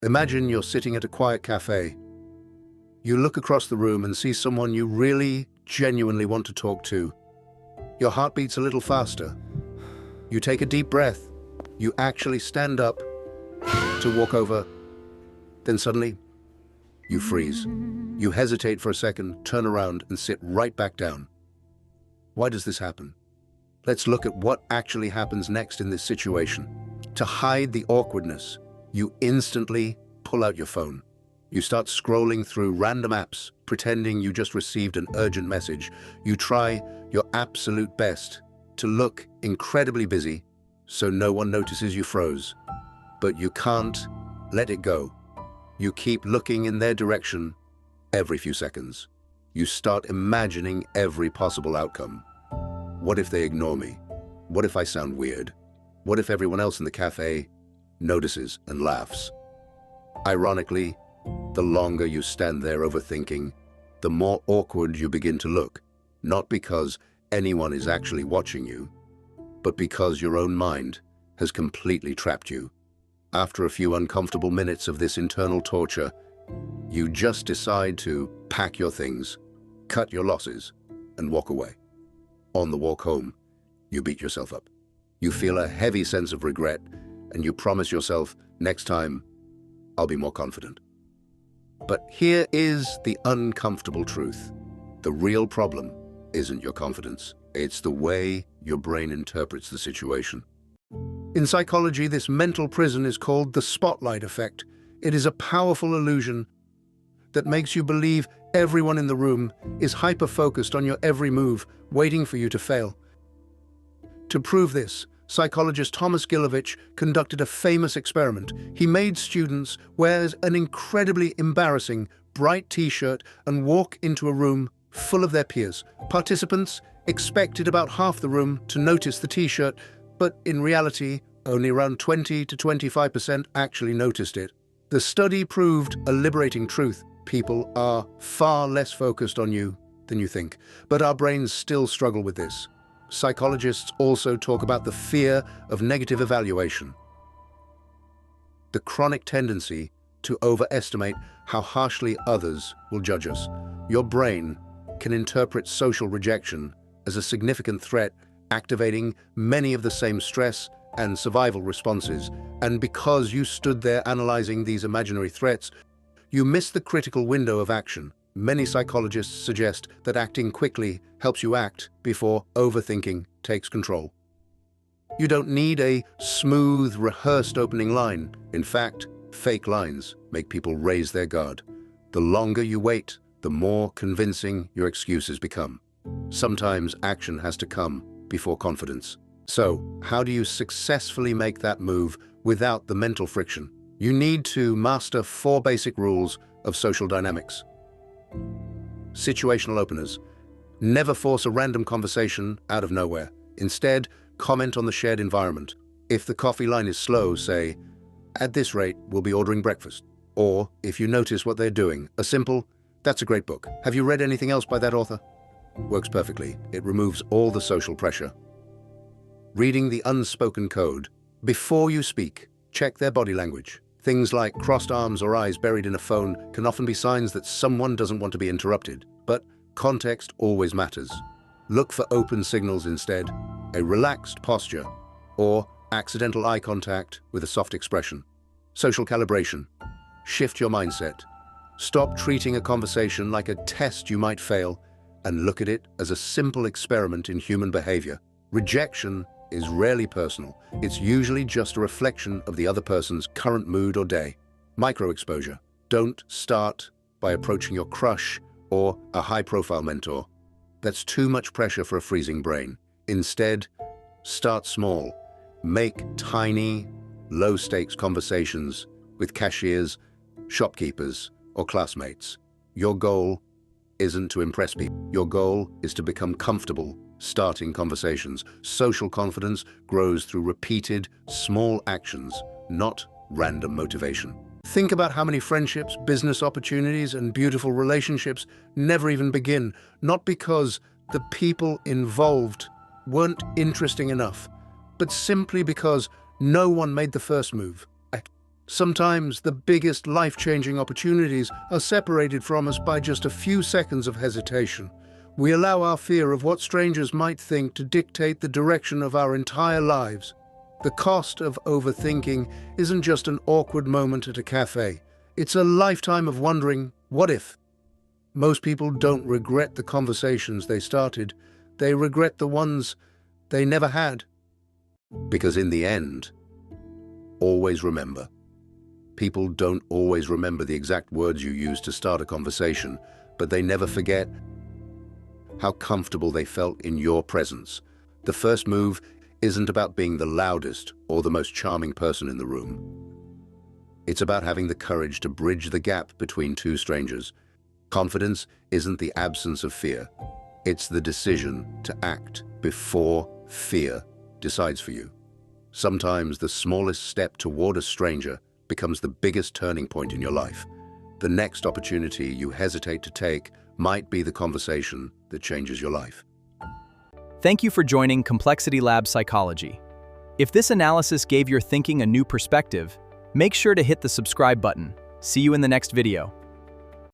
Imagine you're sitting at a quiet cafe. You look across the room and see someone you really, genuinely want to talk to. Your heart beats a little faster. You take a deep breath. You actually stand up to walk over. Then suddenly, you freeze. You hesitate for a second, turn around, and sit right back down. Why does this happen? Let's look at what actually happens next in this situation. To hide the awkwardness, you instantly pull out your phone. You start scrolling through random apps, pretending you just received an urgent message. You try your absolute best to look incredibly busy so no one notices you froze. But you can't let it go. You keep looking in their direction every few seconds. You start imagining every possible outcome. What if they ignore me? What if I sound weird? What if everyone else in the cafe notices and laughs? Ironically, the longer you stand there overthinking, the more awkward you begin to look, not because anyone is actually watching you, but because your own mind has completely trapped you. After a few uncomfortable minutes of this internal torture, you just decide to pack your things, cut your losses, and walk away. On the walk home, you beat yourself up. You feel a heavy sense of regret, and you promise yourself, next time, I'll be more confident. But here is the uncomfortable truth. The real problem isn't your confidence. It's the way your brain interprets the situation. In psychology, this mental prison is called the spotlight effect. It is a powerful illusion that makes you believe everyone in the room is hyper-focused on your every move, waiting for you to fail. To prove this, psychologist Thomas Gilovich conducted a famous experiment. He made students wear an incredibly embarrassing, bright t-shirt and walk into a room full of their peers. Participants expected about half the room to notice the t-shirt, but in reality, only around 20 to 25% actually noticed it. The study proved a liberating truth. People are far less focused on you than you think, but our brains still struggle with this. Psychologists also talk about the fear of negative evaluation, the chronic tendency to overestimate how harshly others will judge us. Your brain can interpret social rejection as a significant threat, activating many of the same stress and survival responses. And because you stood there analyzing these imaginary threats, you missed the critical window of action. Many psychologists suggest that acting quickly helps you act before overthinking takes control. You don't need a smooth, rehearsed opening line. In fact, fake lines make people raise their guard. The longer you wait, the more convincing your excuses become. Sometimes action has to come before confidence. So, how do you successfully make that move without the mental friction? You need to master 4 basic rules of social dynamics. Situational openers. Never force a random conversation out of nowhere. Instead, comment on the shared environment. If the coffee line is slow, say, "At this rate, we'll be ordering breakfast." Or, if you notice what they're doing, a simple, "That's a great book. Have you read anything else by that author?" works perfectly. It removes all the social pressure. Reading the unspoken code. Before you speak, check their body language. Things like crossed arms or eyes buried in a phone can often be signs that someone doesn't want to be interrupted, but context always matters. Look for open signals instead, a relaxed posture, or accidental eye contact with a soft expression. Social calibration. Shift your mindset. Stop treating a conversation like a test you might fail and look at it as a simple experiment in human behavior. Rejection is rarely personal. It's usually just a reflection of the other person's current mood or day. Micro-exposure. Don't start by approaching your crush or a high-profile mentor. That's too much pressure for a freezing brain. Instead, start small. Make tiny, low-stakes conversations with cashiers, shopkeepers, or classmates. Your goal isn't to impress people. Your goal is to become comfortable starting conversations. Social confidence grows through repeated, small actions, not random motivation. Think about how many friendships, business opportunities, and beautiful relationships never even begin, not because the people involved weren't interesting enough, but simply because no one made the first move. Sometimes the biggest life-changing opportunities are separated from us by just a few seconds of hesitation. We allow our fear of what strangers might think to dictate the direction of our entire lives. The cost of overthinking isn't just an awkward moment at a cafe. It's a lifetime of wondering, what if? Most people don't regret the conversations they started. They regret the ones they never had. Because in the end, always remember, people don't always remember the exact words you used to start a conversation, but they never forget how comfortable they felt in your presence. The first move isn't about being the loudest or the most charming person in the room. It's about having the courage to bridge the gap between two strangers. Confidence isn't the absence of fear. It's the decision to act before fear decides for you. Sometimes the smallest step toward a stranger becomes the biggest turning point in your life. The next opportunity you hesitate to take might be the conversation that changes your life. Thank you for joining Complexity Lab Psychology. If this analysis gave your thinking a new perspective, make sure to hit the subscribe button. See you in the next video.